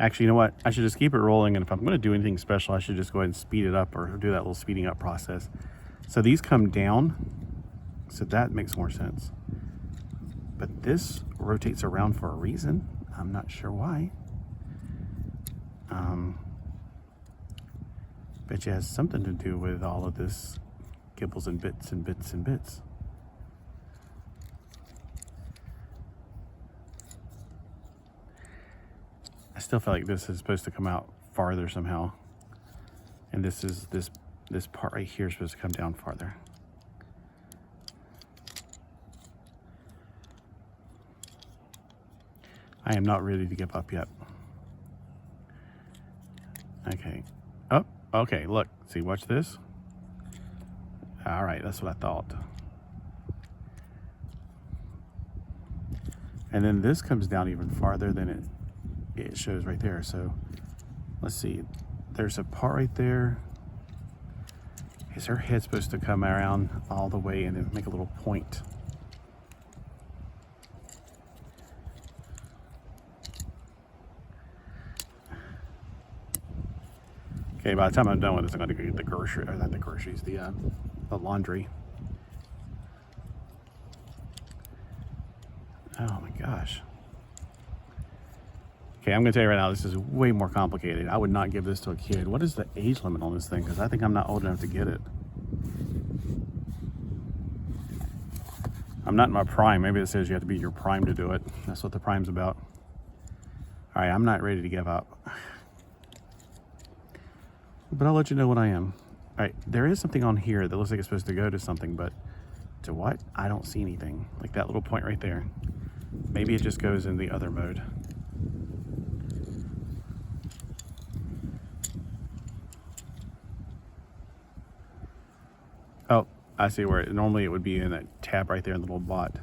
Actually, you know what? I should just keep it rolling, and if I'm going to do anything special, I should just go ahead and speed it up or do that little speeding up process. So these come down, so that makes more sense. But this rotates around for a reason. I'm not sure why. Bet you it has something to do with all of this gibbles and bits and bits and bits. I still feel like this is supposed to come out farther somehow. And this part right here is supposed to come down farther. I am not ready to give up yet. Okay. Oh, okay, look. See, watch this. All right, that's what I thought. And then this comes down even farther than it shows right there. So let's see. There's a part right there. Is her head supposed to come around all the way and then make a little point? Okay, by the time I'm done with this, I'm going to go get the grocery, or not the groceries, the laundry. Oh my gosh. Okay, I'm going to tell you right now, this is way more complicated. I would not give this to a kid. What is the age limit on this thing? Because I think I'm not old enough to get it. I'm not in my prime. Maybe it says you have to be your prime to do it. That's what the prime's about. All right, I'm not ready to give up. But I'll let you know when I am. All right, there is something on here that looks like it's supposed to go to something, but to what? I don't see anything. Like that little point right there. Maybe it just goes in the other mode. Oh, I see where normally it would be in that tab right there in the little bot.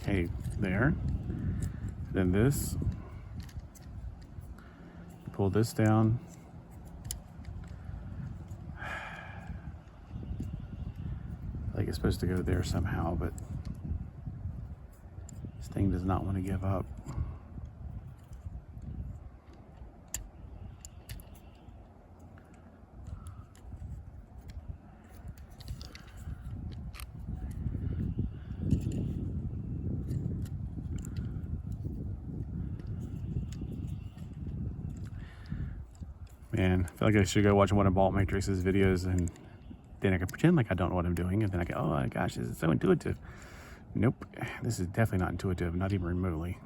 Okay, there. Then this. Pull this down. Like it's supposed to go there somehow, but this thing does not want to give up. Man, I feel like I should go watch one of Bolt Matrix's videos, and then I can pretend like I don't know what I'm doing, and then I go, oh my gosh, this is so intuitive. Nope, this is definitely not intuitive, not even remotely.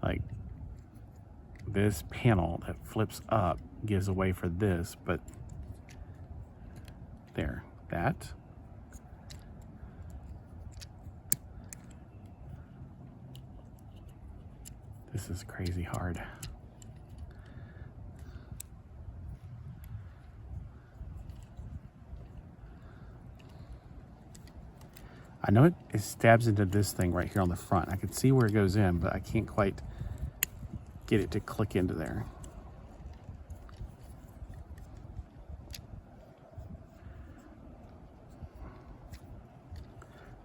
Like, this panel that flips up gives away for this, but there, that. This is crazy hard. I know it stabs into this thing right here on the front. I can see where it goes in, but I can't quite get it to click into there.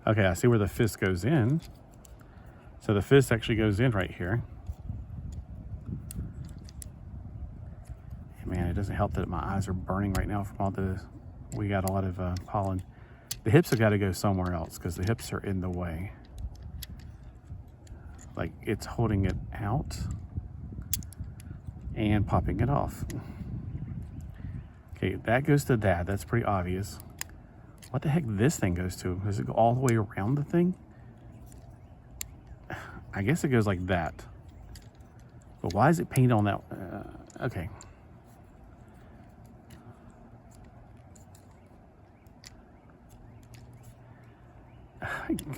Okay, I see where the fist goes in. So the fist actually goes in right here. And man, it doesn't help that my eyes are burning right now from all the, we got a lot of pollen. The hips have got to go somewhere else because the hips are in the way. Like it's holding it out and popping it off. Okay, that goes to that. That's pretty obvious. What the heck this thing goes to? Does it go all the way around the thing? I guess it goes like that. But why is it painted on that? Okay.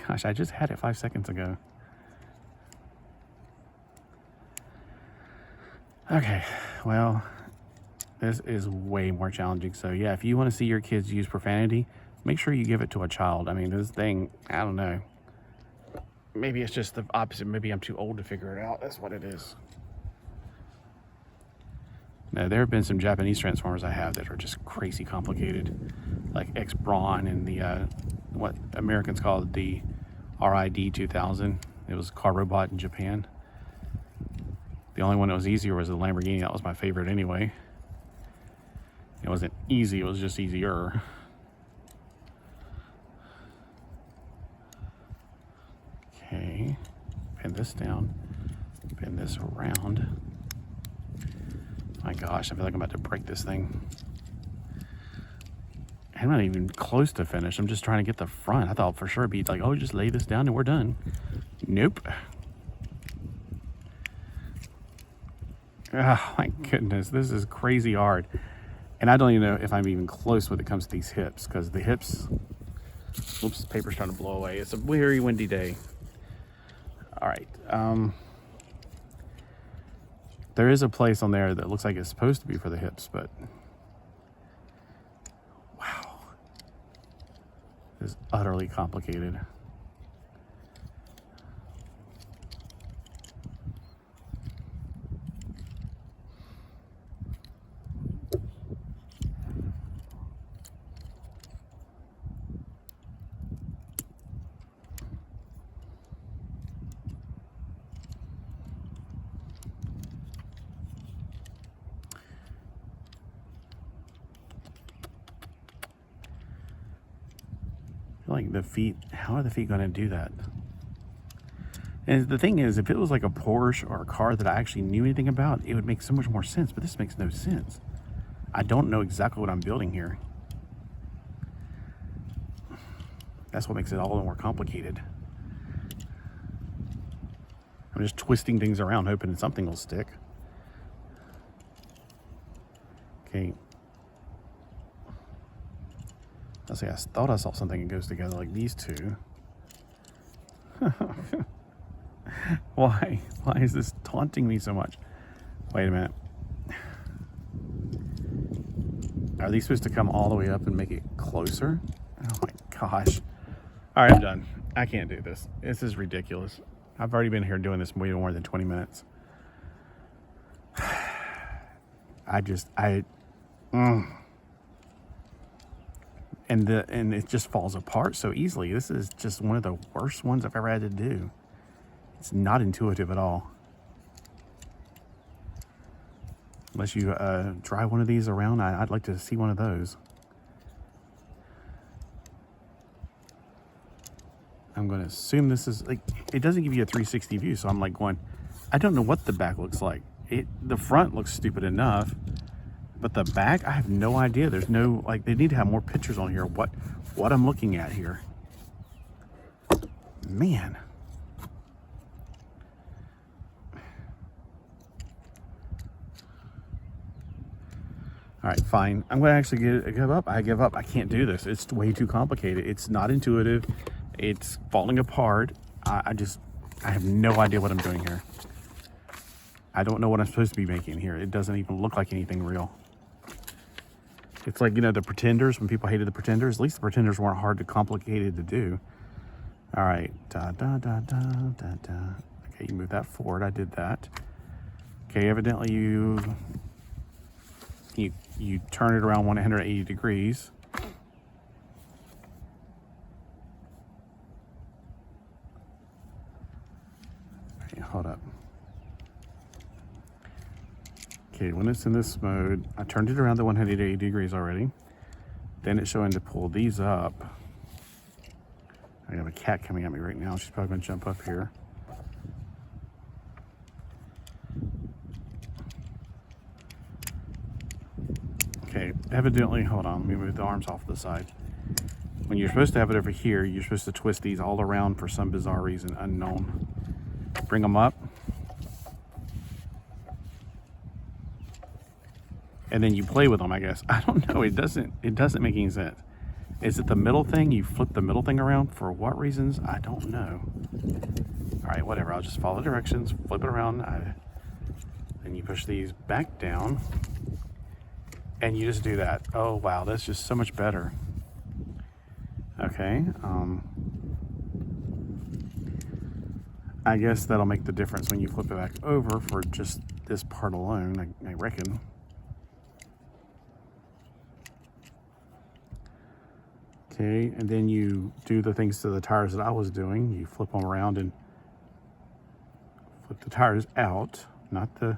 Gosh, I just had it 5 seconds ago. Okay, well, this is way more challenging. So yeah, if you want to see your kids use profanity, make sure you give it to a child. I mean, this thing, I don't know. Maybe it's just the opposite. Maybe I'm too old to figure it out. That's what it is. Now, there have been some Japanese transformers I have that are just crazy complicated, like X-Braun and the, what Americans call the RID 2000. It was a car robot in Japan. The only one that was easier was the Lamborghini. That was my favorite anyway. It wasn't easy, it was just easier. Okay, pin this down, pin this around. My gosh, I feel like I'm about to break this thing. I'm not even close to finish. I'm just trying to get the front. I thought for sure it'd be like, oh, just lay this down and we're done. Nope. Oh my goodness, this is crazy hard. And I don't even know if I'm even close when it comes to these hips, because the hips, oops, paper's trying to blow away. It's a very windy day. All right. There is a place on there that looks like it's supposed to be for the hips, but wow, this is utterly complicated. Like the feet, how are the feet going to do that? And the thing is, if it was like a Porsche or a car that I actually knew anything about, it would make so much more sense, but this makes no sense. I don't know exactly what I'm building here. That's what makes it all the more complicated. I'm just twisting things around, hoping something will stick. Okay. Let's see, I thought I saw something that goes together like these two. Why? Why is this taunting me so much? Wait a minute. Are these supposed to come all the way up and make it closer? Oh my gosh. All right, I'm done. I can't do this. This is ridiculous. I've already been here doing this way more than 20 minutes. And it just falls apart so easily. This is just one of the worst ones I've ever had to do. It's not intuitive at all. Unless you drive one of these around, I'd like to see one of those. I'm going to assume this is like, it doesn't give you a 360 view, so I'm like going, I don't know what the back looks like. The front looks stupid enough, but the back, I have no idea. There's no, like, they need to have more pictures on here. What I'm looking at here. Man. All right, fine. I'm going to actually give up. I give up. I can't do this. It's way too complicated. It's not intuitive. It's falling apart. I have no idea what I'm doing here. I don't know what I'm supposed to be making here. It doesn't even look like anything real. It's like, you know, the Pretenders, when people hated the Pretenders, at least the Pretenders weren't hard to complicated to do. All right. Okay, you move that forward. I did that. Okay, evidently you turn it around 180 degrees. Okay, hold up. Okay, when it's in this mode, I turned it around to 180 degrees already. Then it's showing to pull these up. I have a cat coming at me right now. She's probably gonna jump up here. Okay, evidently, hold on, let me move the arms off the side. When you're supposed to have it over here, you're supposed to twist these all around for some bizarre reason unknown. Bring them up. And then you play with them, I guess. I don't know, it doesn't make any sense. Is it the middle thing? You flip the middle thing around for what reasons? I don't know. All right, whatever, I'll just follow directions, flip it around. Then you push these back down and you just do that. Oh, wow, that's just so much better. Okay, I guess that'll make the difference when you flip it back over for just this part alone, I reckon. Okay, and then you do the things to the tires that I was doing. You flip them around and flip the tires out, not the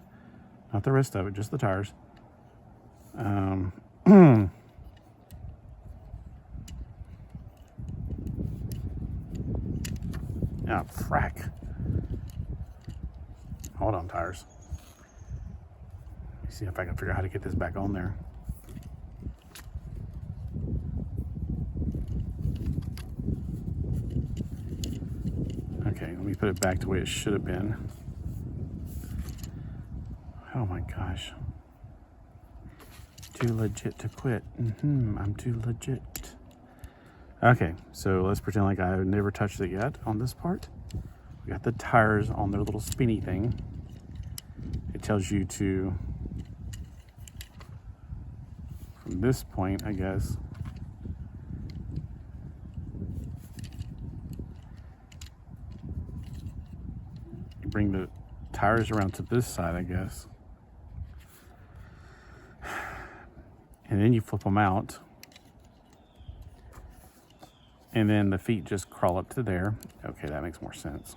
rest of it, just the tires. Oh, frack. Hold on, tires. Let me see if I can figure out how to get this back on there. Okay, let me put it back the way it should have been. Oh my gosh. Too legit to quit. I'm too legit. Okay, so let's pretend like I've never touched it yet on this part. We got the tires on their little spinny thing. It tells you to, from this point, I guess, you bring the tires around to this side, I guess. And then you flip them out. And then the feet just crawl up to there. Okay, that makes more sense.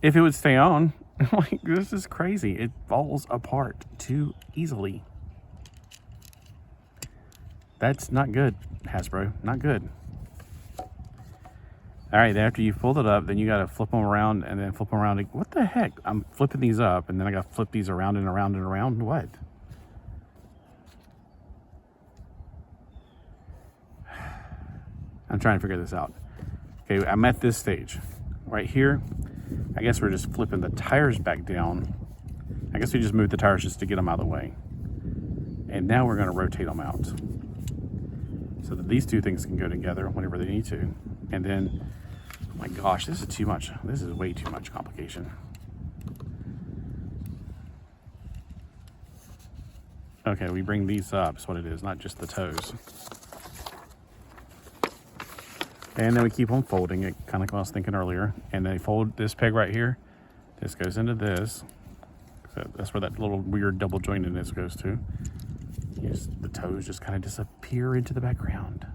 If it would stay on, like, this is crazy. It falls apart too easily. That's not good, Hasbro. Not good. All right, then after you fold it up, then you got to flip them around and then flip them around. What the heck? I'm flipping these up, and then I got to flip these around and around and around. What? I'm trying to figure this out. Okay, I'm at this stage. Right here, I guess we're just flipping the tires back down. I guess we just moved the tires just to get them out of the way. And now we're going to rotate them out so that these two things can go together whenever they need to. And then, oh my gosh, this is too much. This is way too much complication. Okay, we bring these up, is what it is, not just the toes. And then we keep on folding it, kind of like I was thinking earlier. And then fold this peg right here. This goes into this. So that's where that little weird double jointedness goes to. The toes just kind of disappear into the background.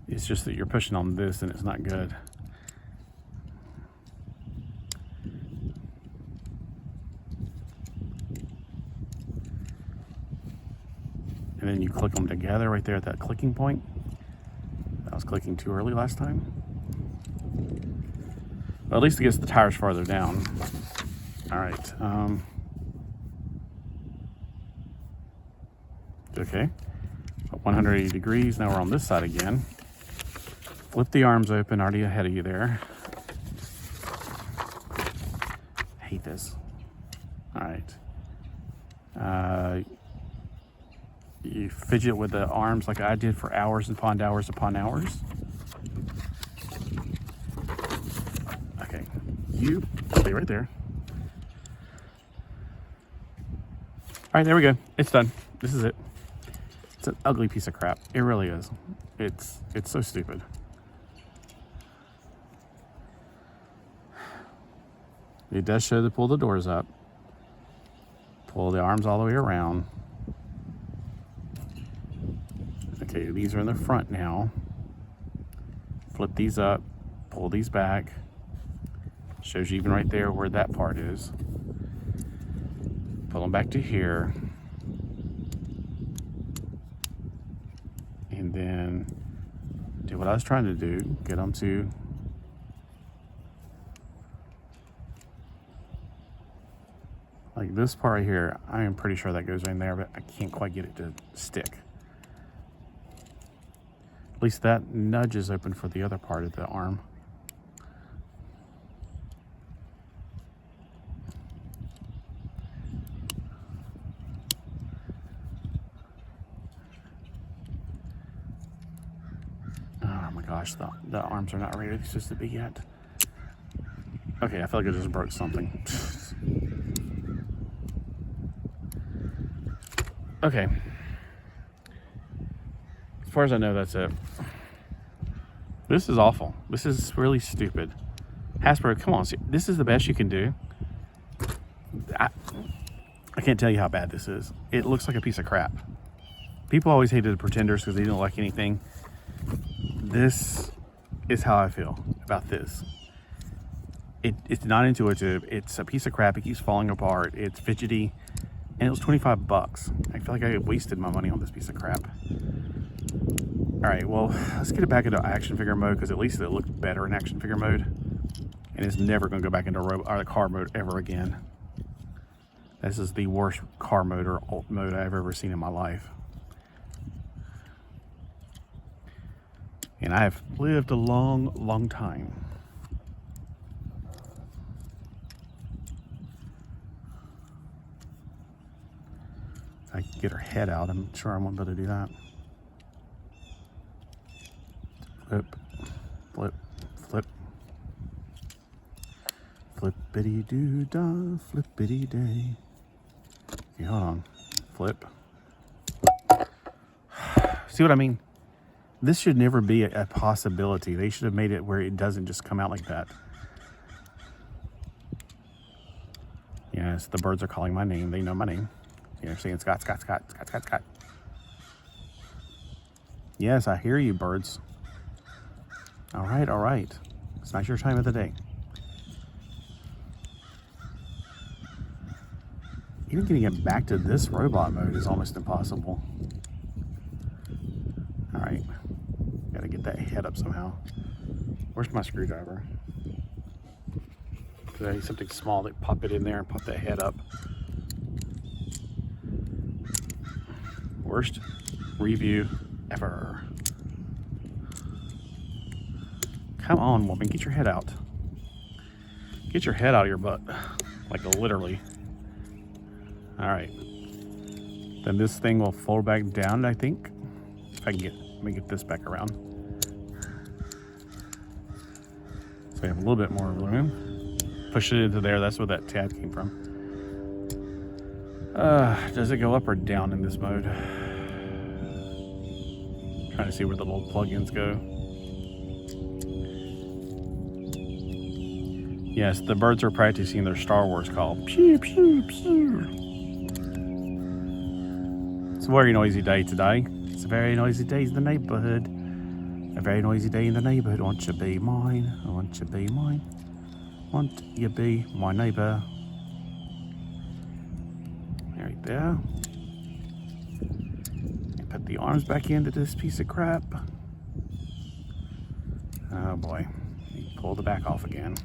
It's just that you're pushing on this and it's not good. And then you click them together right there at that clicking point. I was clicking too early last time. Well, at least it gets the tires farther down. All right. Okay. 180 degrees. Now we're on this side again. Flip the arms open, already ahead of you there. I hate this. All right. You fidget with the arms like I did for hours upon hours upon hours. Okay, you stay right there. All right, there we go. It's done. This is it. It's an ugly piece of crap. It really is. It's so stupid. It does show to pull the doors up. Pull the arms all the way around. Okay, these are in the front now. Flip these up, pull these back. Shows you even right there where that part is. Pull them back to here. And then do what I was trying to do, get them to like this part right here. I am pretty sure that goes in there, but I can't quite get it to stick. At least that nudges open for the other part of the arm. Oh my gosh, the arms are not where they're supposed to be yet. Okay, I feel like I just broke something. Okay. As far as I know, that's it. This is awful. This is really stupid. Hasbro, come on. This is the best you can do. I can't tell you how bad this is. It looks like a piece of crap. People always hated the Pretenders because they didn't like anything. This is how I feel about this. It's not intuitive. It's a piece of crap. It keeps falling apart. It's fidgety. And it was $25. I feel like I wasted my money on this piece of crap. All right, well, let's get it back into action figure mode because at least it looked better in action figure mode. And it's never going to go back into car mode ever again. This is the worst car mode or alt mode I've ever seen in my life. And I have lived a long, long time. I can get her head out. I'm sure I won't be able to do that. Flip, flip, flip. Flippity-doo-dah, flippity-day. Okay, hold on. Flip. See what I mean? This should never be a possibility. They should have made it where it doesn't just come out like that. Yes, the birds are calling my name. They know my name. They're saying Scott, Scott, Scott, Scott, Scott, Scott. Yes, I hear you, birds. All right, all right. It's not your time of the day. Even getting it back to this robot mode is almost impossible. All right, gotta get that head up somehow. Where's my screwdriver? I need something small to pop it in there and pop that head up. Worst review ever. Come on, woman, get your head out. Get your head out of your butt. Like literally. All right. Then this thing will fold back down, I think. If I can let me get this back around. So we have a little bit more room. Push it into there. That's where that tab came from. Does it go up or down in this mode? Trying to see where the little plugins go. Yes, the birds are practicing their Star Wars call. Pew, pew, pew. It's a very noisy day today. It's a very noisy day in the neighborhood. A very noisy day in the neighborhood. Won't you be mine? Won't you be mine? Won't you be my neighbor? Right there. Put the arms back into this piece of crap. Oh boy. Pull the back off again.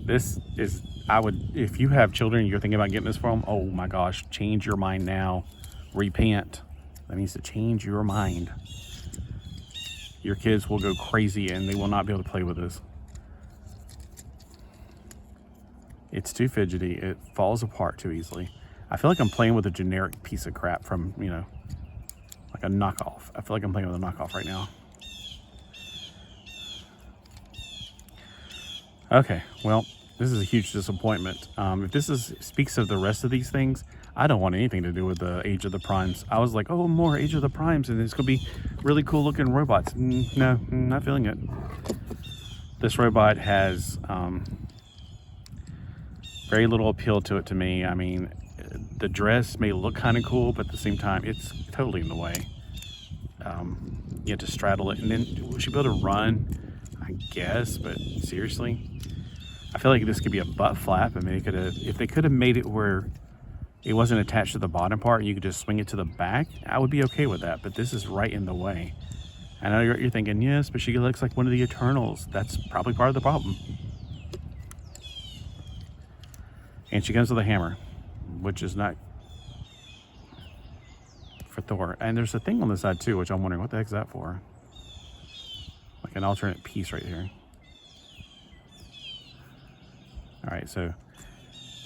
This is, if you have children and you're thinking about getting this for them, oh my gosh, change your mind now. Repent. That means to change your mind. Your kids will go crazy and they will not be able to play with this. It's too fidgety. It falls apart too easily. I feel like I'm playing with a generic piece of crap from, like a knockoff. I feel like I'm playing with a knockoff right now. Okay, well, this is a huge disappointment. If this speaks of the rest of these things, I don't want anything to do with the Age of the Primes. I was like, oh, more Age of the Primes, and it's going to be really cool looking robots. No, not feeling it. This robot has very little appeal to it to me. I mean, the dress may look kind of cool, but at the same time, it's totally in the way. You have to straddle it, and then will she be able to run? I guess, but seriously, I feel like this could be a butt flap. I mean, if they could have made it where it wasn't attached to the bottom part and you could just swing it to the back, I would be okay with that, but this is right in the way. I know you're thinking, yes, but she looks like one of the Eternals. That's probably part of the problem. And she comes with a hammer, which is not for Thor. And there's a thing on the side too, which I'm wondering, what the heck is that for? Like an alternate piece right here. All right, so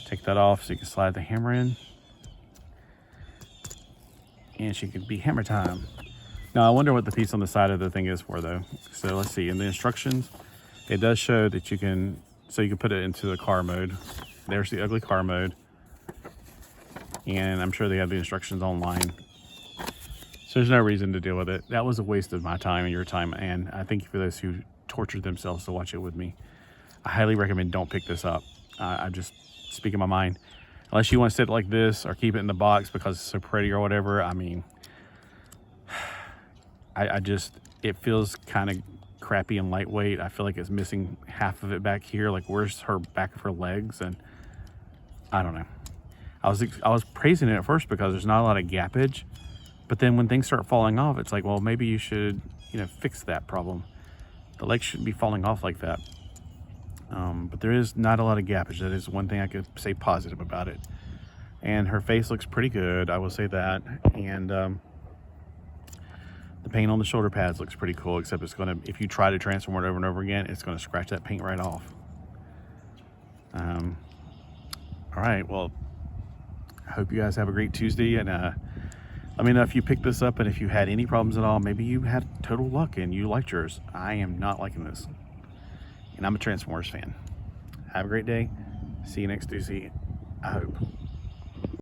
take that off so you can slide the hammer in. And she could be hammer time. Now, I wonder what the piece on the side of the thing is for, though. So let's see. In the instructions, it does show that you can put it into the car mode. There's the ugly car mode. And I'm sure they have the instructions online. So there's no reason to deal with it. That was a waste of my time and your time. And I thank you for those who tortured themselves to watch it with me. I highly recommend don't pick this up. I'm just speaking my mind. Unless you want to sit it like this or keep it in the box because it's so pretty or whatever. I mean, it feels kind of crappy and lightweight. I feel like it's missing half of it back here. Like, where's her back of her legs? And I don't know. I was praising it at first because there's not a lot of gappage, but then when things start falling off, it's like, well, maybe you should, fix that problem. The legs shouldn't be falling off like that. But there is not a lot of gappage. That is one thing I could say positive about it. And her face looks pretty good, I will say that. And the paint on the shoulder pads looks pretty cool, except it's gonna, if you try to transform it over and over again, it's gonna scratch that paint right off. All right, well, I hope you guys have a great Tuesday, and let me know if you picked this up and if you had any problems at all. Maybe you had total luck and you liked yours. I am not liking this, and I'm a Transformers fan. Have a great day. See you next Tuesday, I hope.